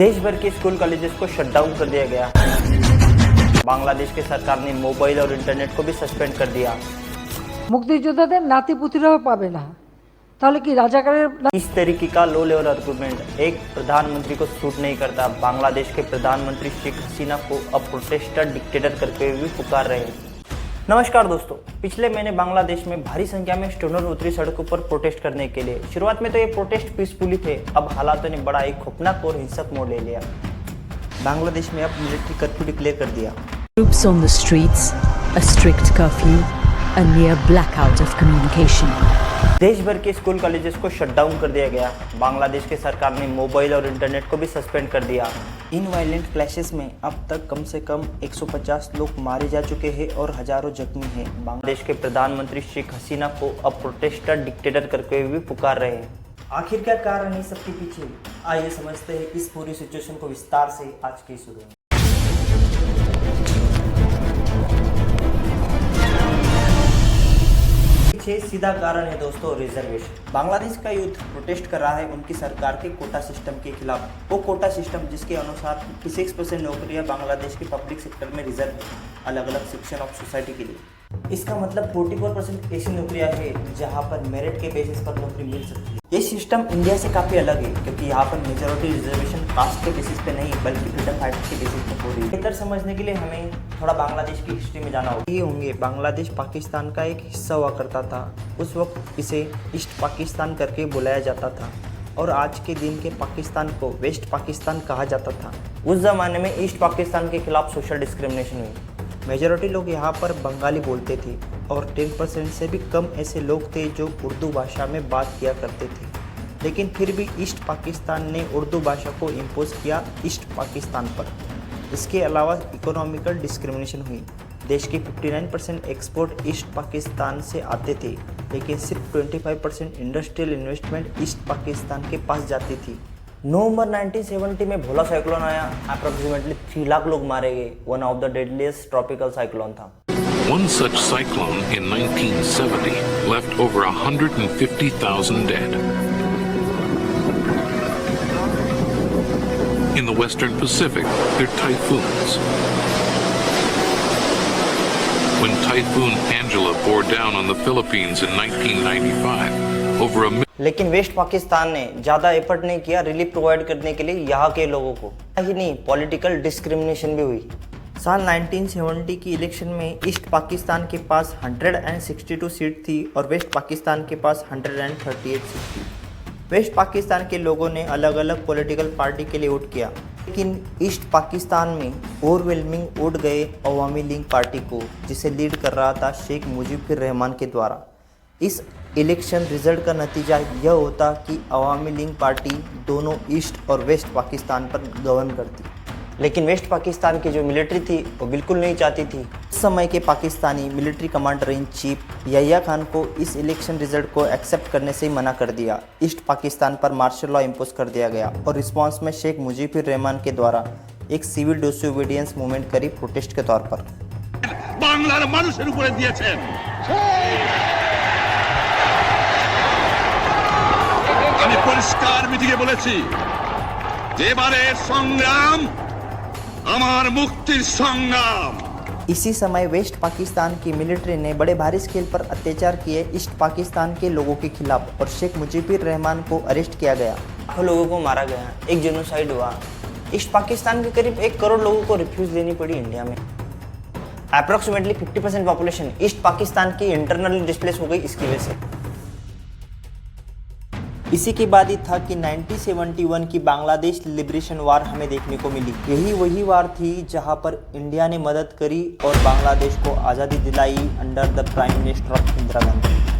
देश भर के स्कूल कॉलेजेस को शट डाउन कर दिया गया। बांग्लादेश की सरकार ने मोबाइल और इंटरनेट को भी सस्पेंड कर दिया। মুক্তিযোদ্ধাদের নাতিপুতিরাও পাবে না, তাহলে কি রাজাকারের इस तरीके का लो लेवल आर्गुमेंट एक प्रधानमंत्री को सूट नहीं करता। बांग्लादेश के प्रधानमंत्री शेख हसीना को अब प्रोटेस्टर डिक्टेटर करके भी पुकार रहे हैं। नमस्कार दोस्तों, पिछले महीने बांग्लादेश में भारी संख्या में स्टूडेंट उतरी सड़कों पर प्रोटेस्ट करने के लिए। शुरुआत में तो ये प्रोटेस्ट पीसफुली थे, अब हालातों ने बड़ा एक खौफनाक और हिंसक मोड़ ले लिया। बांग्लादेश में अब मिलिट्री कर्फ्यू डिक्लेयर कर दिया। Troops on the streets, a strict curfew, a near blackout of communication. देश भर के स्कूल कॉलेजेस को शट डाउन कर दिया गया। बांग्लादेश की सरकार ने मोबाइल और इंटरनेट को भी सस्पेंड कर दिया। इन वायलेंट क्लैशेस में अब तक कम से कम 150 लोग मारे जा चुके हैं और हजारों जख्मी हैं। बांग्लादेश के प्रधानमंत्री शेख हसीना को अब प्रोटेस्टर डिक्टेटर करके भी पुकार रहे हैं। आखिर क्या कारण है सबके पीछे, आइए समझते हैं इस पूरी सिचुएशन को विस्तार से आज की शुरू में। सीधा कारण है दोस्तों रिजर्वेशन। बांग्लादेश का यूथ प्रोटेस्ट कर रहा है उनकी सरकार के कोटा सिस्टम के खिलाफ। वो कोटा सिस्टम जिसके अनुसार 56% नौकरियां बांग्लादेश के पब्लिक सेक्टर में रिजर्व है अलग अलग सेक्शन ऑफ सोसाइटी के लिए। इसका मतलब 44% ऐसी नौकरियां हैं जहां पर मेरिट के बेसिस पर नौकरी मिल सकती है। ये सिस्टम इंडिया से काफ़ी अलग है क्योंकि यहाँ पर मेजोरिटी रिजर्वेशन कास्ट के बेसिस पे नहीं बल्कि फ्रीडम फाइटर के बेसिस पे हो रही है। बेहतर समझने के लिए हमें थोड़ा बांग्लादेश की हिस्ट्री में जाना होगा। ये होंगे बांग्लादेश पाकिस्तान का एक हिस्सा हुआ करता था। उस वक्त इसे ईस्ट पाकिस्तान करके बुलाया जाता था और आज के दिन के पाकिस्तान को वेस्ट पाकिस्तान कहा जाता था। उस ज़माने में ईस्ट पाकिस्तान के खिलाफ सोशल डिस्क्रिमिनेशन हुई। मेजॉरिटी लोग यहाँ पर बंगाली बोलते थे और 10% से भी कम ऐसे लोग थे जो उर्दू भाषा में बात किया करते थे। लेकिन फिर भी ईस्ट पाकिस्तान ने उर्दू भाषा को इम्पोज किया ईस्ट पाकिस्तान पर। इसके अलावा इकोनॉमिकल डिस्क्रिमिनेशन हुई। देश के 59% एक्सपोर्ट ईस्ट पाकिस्तान से आते थे, लेकिन सिर्फ 25% इंडस्ट्रियल इन्वेस्टमेंट ईस्ट पाकिस्तान के पास जाती थी। नवंबर 1970 में भोला साइक्लोन आया। अप्रोक्सीमेटली 3 लाख लोग मारे गए। One of the deadliest tropical cyclone था। One such cyclone in 1970 left over 150,000 dead. In the Western Pacific, they're typhoons. When Typhoon Angela bore down on the Philippines in 1995, over a लेकिन waste Pakistan ने ज़्यादा effort नहीं किया relief provide करने के लिए यहाँ के लोगों को। ही नहीं, पॉलिटिकल डिस्क्रिमिनेशन भी हुई। साल 1970 की इलेक्शन में ईस्ट पाकिस्तान के पास 162 सीट थी और वेस्ट पाकिस्तान के पास 138 सीट थी। वेस्ट पाकिस्तान के लोगों ने अलग अलग पॉलिटिकल पार्टी के लिए वोट किया, लेकिन ईस्ट पाकिस्तान में ओवरवेलमिंग वोट गए अवामी लीग पार्टी को, जिसे लीड कर रहा था शेख मुजीबुर रहमान के द्वारा। इस इलेक्शन रिजल्ट का नतीजा यह होता कि अवामी लीग पार्टी दोनों ईस्ट और वेस्ट पाकिस्तान पर गवर्न करती। लेकिन वेस्ट पाकिस्तान की जो मिलिट्री थी वो बिल्कुल नहीं चाहती थी। उस समय के Pakistani military commander in chief Yahya Khan को इस इलेक्शन रिजल्ट को एक्सेप्ट करने से ही मना कर दिया। ईस्ट पाकिस्तान पर मार्शल लॉ इम्पोज कर दिया गया और रिस्पॉन्स में शेख मुजीबुर रहमान के द्वारा एक सिविल डिसोबीडियंस मूवमेंट करी प्रोटेस्ट के तौर पर। বাংলার মানুষের উপরে দিয়েছেন। আমি পরিষ্কার মিটিংয়ে বলেছি এবারের সংগ্রাম আমার মুক্তির সংগ্রাম। इसी समय वेस्ट पाकिस्तान की मिलिट्री ने बड़े भारी स्केल पर अत्याचार किए ईस्ट पाकिस्तान के लोगों के खिलाफ और शेख मुजीबुर रहमान को अरेस्ट किया गया। लाखों लोगों को मारा गया, एक जेनोसाइड हुआ। ईस्ट पाकिस्तान के करीब 1 करोड़ लोगों को रिफ्यूज लेनी पड़ी इंडिया में। अप्रोक्सीमेटली 50% पॉपुलेशन ईस्ट पाकिस्तान की इंटरनली डिस्प्लेस हो गई इसकी वजह से। इसी के बाद ही था कि 1971 की बांग्लादेश लिबरेशन वार हमें देखने को मिली। यही वही वार थी जहां पर इंडिया ने मदद करी और बांग्लादेश को आज़ादी दिलाई under the prime minister of Indira Gandhi.